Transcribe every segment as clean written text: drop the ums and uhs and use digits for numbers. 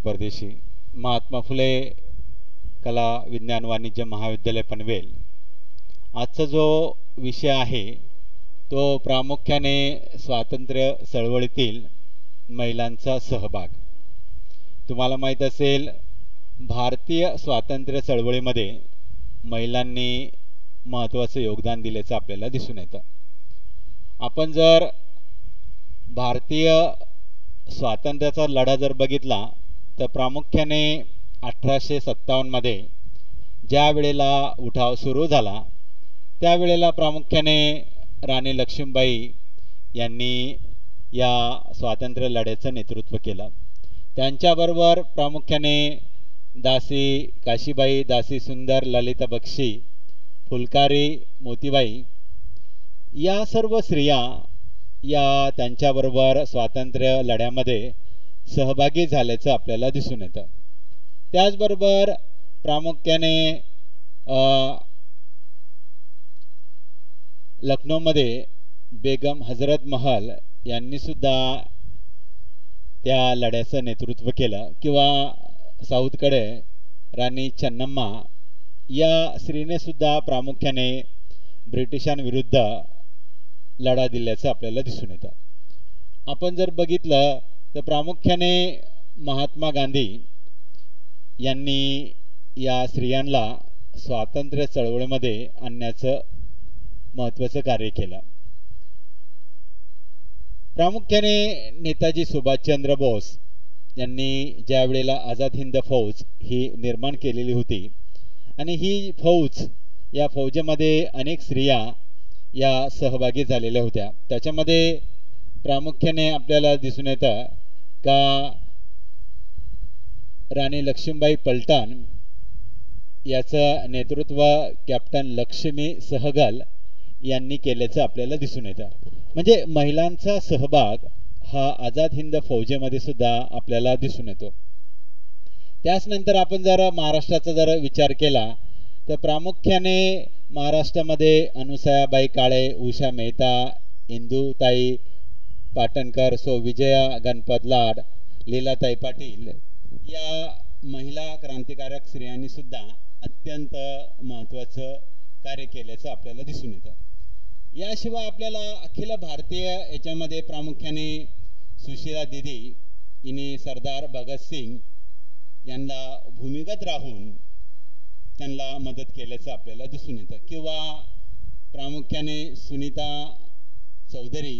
परदेशी महात्मा फुले कला विज्ञान वाणिज्य महाविद्यालय पनवेल। आजचा जो विषय आहे तो प्रामुख्याने स्वातंत्र्य चळवळीतील महिलांचा सहभाग। तुम्हाला माहीत असेल, भारतीय स्वातंत्र्य चळवळीमध्ये महिलांनी महत्त्वाचे योगदान दिल्याचं आपल्याला दिसून येतं। आपण जर भारतीय स्वातंत्र्याचा लढा जर बघितला तर प्रामुख्याने 1857 मध्ये ज्या वेळेला उठाव सुरू झाला त्यावेळेला प्रामुख्याने राणी लक्ष्मीबाई यांनी या स्वातंत्र्य लढ्याचं नेतृत्व केलं। त्यांच्याबरोबर प्रामुख्याने दासी काशीबाई, दासी सुंदर, ललिता बक्षी, फुलकारी, मोतीबाई या सर्व स्त्रिया या त्यांच्याबरोबर स्वातंत्र्य लढ्यामध्ये सहभागी झाल्याचं आपल्याला दिसून येतं। त्याचबरोबर प्रामुख्याने लखनौमध्ये बेगम हजरत महल यांनी सुद्धा त्या लढ्याचं नेतृत्व केलं, किंवा साऊथकडे राणी चन्नम्मा या स्त्रीने सुद्धा प्रामुख्याने ब्रिटिशांविरुद्ध लढा दिल्याचं आपल्याला दिसून येतं। आपण जर बघितलं तर प्रामुख्याने महात्मा गांधी यांनी या स्त्रियांना स्वातंत्र्य चळवळीमध्ये आणण्याचं महत्त्वाचं कार्य केलं। प्रामुख्याने नेताजी सुभाषचंद्र बोस यांनी ज्या वेळेला आझाद हिंद फौज ही निर्माण केलेली होती आणि ही फौज, या फौजेमध्ये अनेक स्त्रिया या सहभागी झालेल्या होत्या। त्याच्यामध्ये प्रामुख्याने आपल्याला दिसून येतं का राणी लक्ष्मीबाई पलटण याचं नेतृत्व कॅप्टन लक्ष्मी सहगल यांनी केल्याचं आपल्याला दिसून येतं। म्हणजे महिलांचा सहभाग हा आझाद हिंद फौजेमध्ये सुद्धा आपल्याला दिसून येतो। त्याचनंतर आपण जर महाराष्ट्राचा जर विचार केला तर प्रामुख्याने महाराष्ट्रामध्ये अनुसयाबाई काळे, उषा मेहता, इंदुताई पाटणकर, सो विजया गणपत लाड, लीलाताई पाटील या महिला क्रांतिकारक स्त्रियांनी सुद्धा अत्यंत महत्त्वाचं कार्य केल्याचं आपल्याला दिसून येतं। याशिवाय आपल्याला अखिल भारतीय याच्यामध्ये प्रामुख्याने सुशीला दीदी हिने सरदार भगतसिंग यांना भूमिगत राहून त्यांना मदत केल्याचं आपल्याला दिसून येतं, किंवा प्रामुख्याने सुनीता चौधरी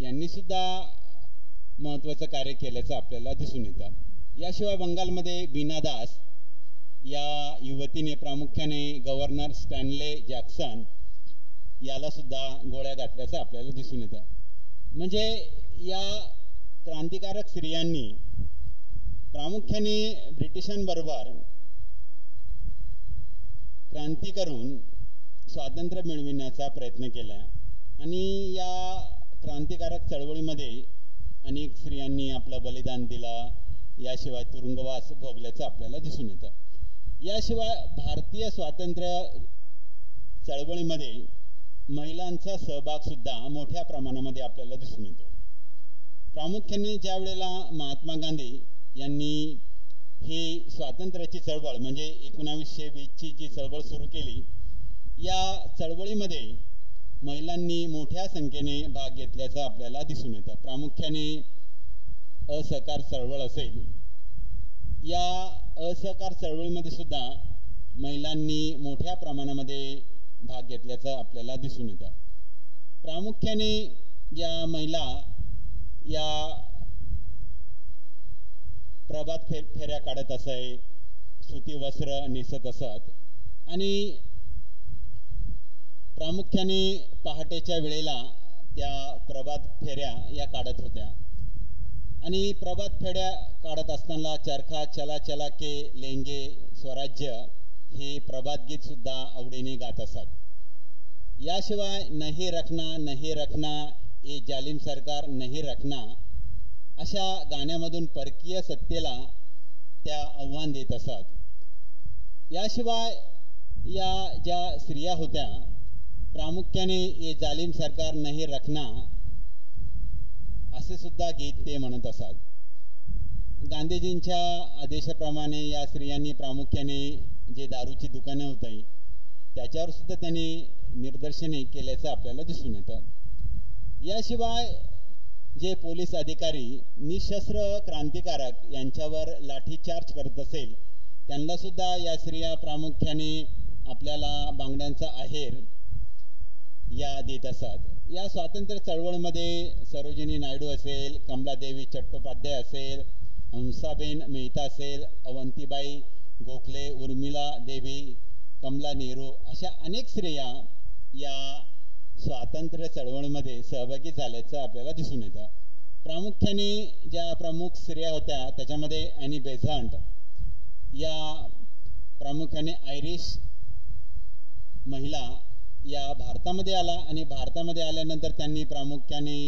यांनी सुद्धा महत्त्वाचं कार्य केल्याचं आपल्याला दिसून येतं। याशिवाय बंगालमध्ये बीना दास या युवतीने प्रामुख्याने गव्हर्नर स्टॅनले जॅक्सन याला सुद्धा गोळ्या घातल्याचं आपल्याला दिसून येतं। म्हणजे या क्रांतिकारक स्त्रियांनी प्रामुख्याने ब्रिटिशांबरोबर क्रांती करून स्वातंत्र्य मिळविण्याचा प्रयत्न केला आणि या क्रांतिकारक चळवळीमध्ये अनेक स्त्रियांनी आपलं बलिदान दिलं, याशिवाय तुरुंगवास भोगल्याचं आपल्याला दिसून येतं। याशिवाय भारतीय स्वातंत्र्य चळवळीमध्ये महिलांचा सहभाग सुद्धा मोठ्या प्रमाणामध्ये आपल्याला दिसून येतो। प्रामुख्याने ज्या वेळेला महात्मा गांधी यांनी ही स्वातंत्र्याची चळवळ म्हणजे 1920ची जी चळवळ सुरू केली, या चळवळीमध्ये महिलांनी मोठ्या संख्येने भाग घेतल्याचं आपल्याला दिसून येतं। प्रामुख्याने असहकार चळवळ असेल, या असहकार चळवळीमध्ये सुद्धा महिलांनी मोठ्या प्रमाणामध्ये भाग घेतल्याचं आपल्याला दिसून येतं। प्रामुख्याने या महिला या प्रभात फेऱ्या काढत असे, सुती वस्त्र नेसत असत आणि प्रामुख्याने पहाटेच्या वेळेला त्या प्रभात फेऱ्या या काढत होत्या आणि प्रभात फेऱ्या काढत असताना चरखा चला चला के लेंगे स्वराज्य हे प्रभात गीत सुद्धा आवडीने गात असत। याशिवाय नहीं रखना ये जालिम सरकार नहीं रखना अशा गाण्यामधून परकीय सत्तेला त्या आव्हान देत असत। याशिवाय या ज्या स्त्रिया होत्या प्रामुख्याने ये जालिम सरकार नहीं रखना असे सुद्धा गीत ते म्हणत असत। गांधीजींच्या आदेशाप्रमाणे या स्त्रियांनी प्रामुख्याने जे दारूची दुकाने होती त्याच्यावर सुद्धा त्यांनी निदर्शने केल्याचं आपल्याला दिसून येतं. याशिवाय जे पोलीस अधिकारी निशस्त्र क्रांतिकारक यांच्यावर लाठीचार्ज करत असेल त्यांना सुद्धा या स्त्रिया प्रामुख्याने आपल्याला बांगड्यांचा आहेर या देत असतात. या स्वातंत्र्य चळवळीमध्ये सरोजिनी नायडू असेल, कमलादेवी चट्टोपाध्याय असेल, हंसाबेन मेहता असेल, अवंतीबाई गोखले, उर्मिला देवी, कमला नेहरू अशा अनेक स्त्रिया या स्वातंत्र्य चळवळीमध्ये सहभागी झाल्याचं आपल्याला दिसून येतं. प्रामुख्याने ज्या प्रमुख स्त्रिया होत्या त्याच्यामध्ये ॲनी बेझंट या प्रामुख्याने आयरिश महिला या भारतामध्ये आला आणि भारतामध्ये आल्यानंतर त्यांनी प्रामुख्याने